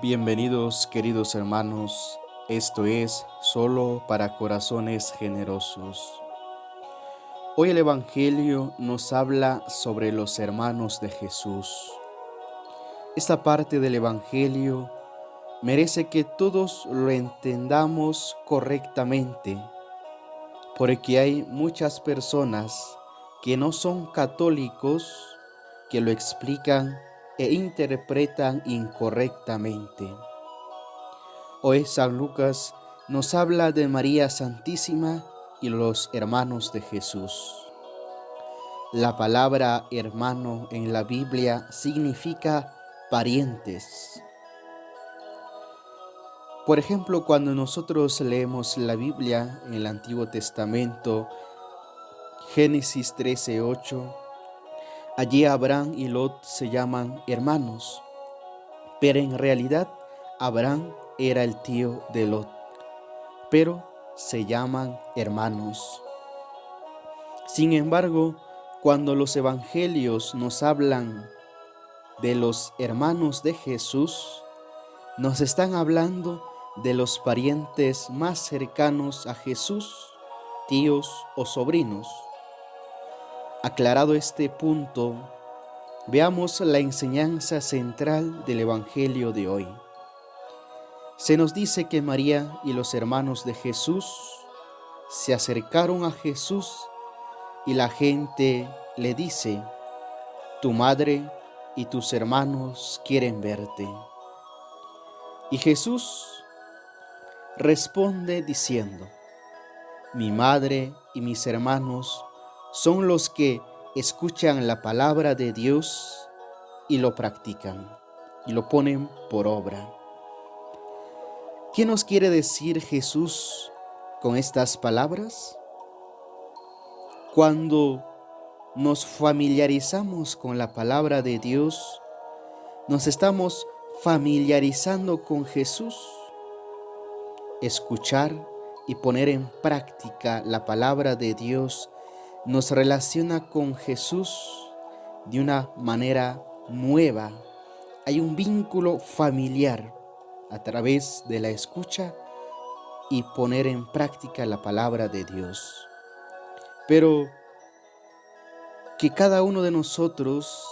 Bienvenidos queridos hermanos, esto es Solo para Corazones Generosos. Hoy el Evangelio nos habla sobre los hermanos de Jesús. Esta parte del Evangelio merece que todos lo entendamos correctamente, porque hay muchas personas que no son católicos que lo explican e interpretan incorrectamente. Hoy San Lucas nos habla de María Santísima y los hermanos de Jesús. La palabra hermano en la Biblia significa parientes. Por ejemplo, cuando nosotros leemos la Biblia en el Antiguo Testamento, Génesis 13:8, allí Abraham y Lot se llaman hermanos, pero en realidad Abraham era el tío de Lot, pero se llaman hermanos. Sin embargo, cuando los evangelios nos hablan de los hermanos de Jesús, nos están hablando de los parientes más cercanos a Jesús, tíos o sobrinos. Aclarado este punto, veamos la enseñanza central del evangelio de hoy. Se nos dice que María y los hermanos de Jesús se acercaron a Jesús y la gente le dice: tu madre y tus hermanos quieren verte. Y Jesús responde diciendo: mi madre y mis hermanos son los que escuchan la palabra de Dios y lo practican, y lo ponen por obra. ¿Qué nos quiere decir Jesús con estas palabras? Cuando nos familiarizamos con la palabra de Dios, nos estamos familiarizando con Jesús. Escuchar y poner en práctica la palabra de Dios nos relaciona con Jesús de una manera nueva. Hay un vínculo familiar a través de la escucha y poner en práctica la palabra de Dios. Pero que cada uno de nosotros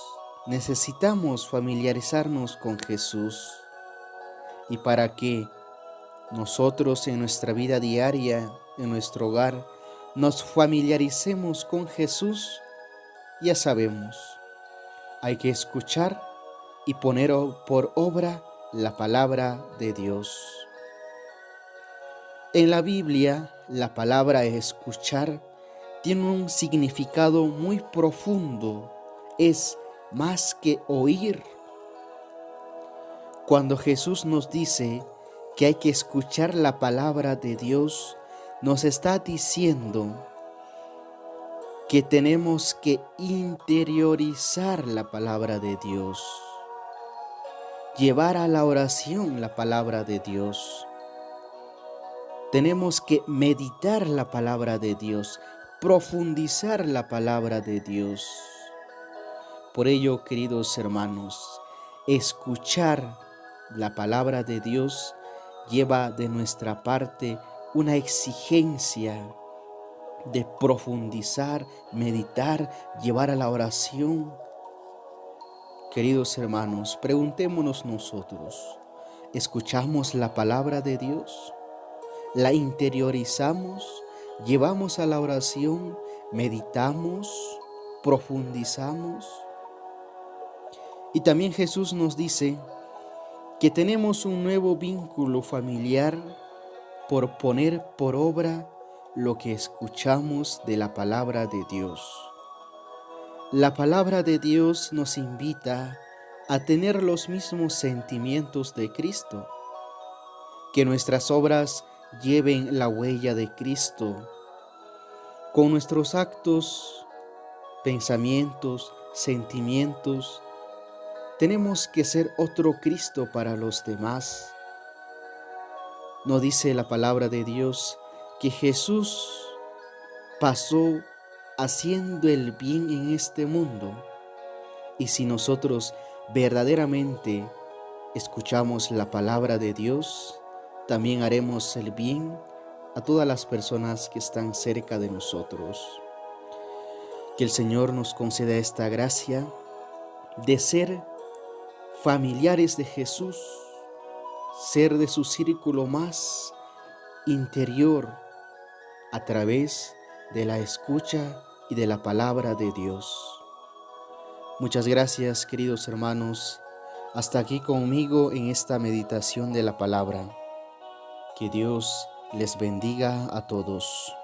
necesitamos familiarizarnos con Jesús, y para que nosotros en nuestra vida diaria, en nuestro hogar, nos familiaricemos con Jesús, ya sabemos, hay que escuchar y poner por obra la palabra de Dios. En la Biblia, la palabra escuchar tiene un significado muy profundo, es más que oír. Cuando Jesús nos dice que hay que escuchar la palabra de Dios, nos está diciendo que tenemos que interiorizar la palabra de Dios, llevar a la oración la palabra de Dios. Tenemos que meditar la palabra de Dios, profundizar la palabra de Dios. Por ello, queridos hermanos, escuchar la palabra de Dios lleva de nuestra parte una exigencia de profundizar, meditar, llevar a la oración. Queridos hermanos, preguntémonos nosotros: ¿escuchamos la palabra de Dios? ¿La interiorizamos? ¿Llevamos a la oración? ¿Meditamos? ¿Profundizamos? Y también Jesús nos dice que tenemos un nuevo vínculo familiar por poner por obra lo que escuchamos de la palabra de Dios. La palabra de Dios nos invita a tener los mismos sentimientos de Cristo, que nuestras obras lleven la huella de Cristo. Con nuestros actos, pensamientos, sentimientos, tenemos que ser otro Cristo para los demás. Nos dice la palabra de Dios que Jesús pasó haciendo el bien en este mundo, y si nosotros verdaderamente escuchamos la palabra de Dios, también haremos el bien a todas las personas que están cerca de nosotros. Que el Señor nos conceda esta gracia de ser familiares de Jesús, ser de su círculo más interior a través de la escucha y de la palabra de Dios. Muchas gracias, queridos hermanos, hasta aquí conmigo en esta meditación de la palabra. Que Dios les bendiga a todos.